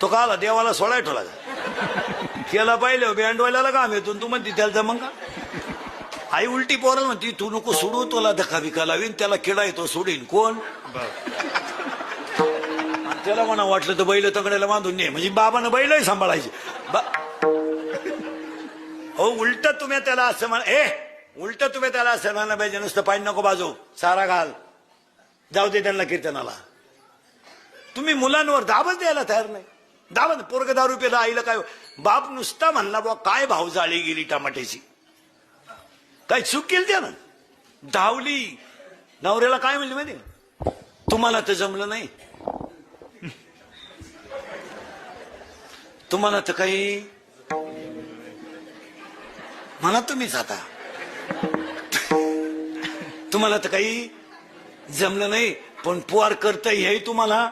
तो का आला देवाला सोडाय ठेवला केला पाहिलं बँडवाल्याला काम येतो तू म्हणते त्याला जमंग का आई उलटी पोराला म्हणते तू नको सोडू तुला धक्का बिका लावीन त्याला किडा येतो सोडीन कोण त्याला म्हणा वाटलं तर बैल तगड्याला बांधून नाही म्हणजे बाबानं बैलही सांभाळायचे हो उलट तुम्ही त्याला असं म्हणा उलट तुम्ही त्याला असं म्हणायला पाहिजे नुसतं पाणी नको बाजू सारा घाल जाऊ दे त्यांना कीर्तनाला तुम्ही मुलांवर दाबच द्यायला तयार नाही दाबत पोरग दारू पेला आईला काय बाप नुसता म्हणला बा काय भाव जाळी गेली टमाट्याची काय चूक केली त्यानं धावली नवऱ्याला काय म्हणली माहिती तुम्हाला तर जमलं नाही तुम्हाला तर काही म्हणा तुम्हीच आता तुम्हाला तर काही जमलं नाही पण पोर करता हे तुम्हाला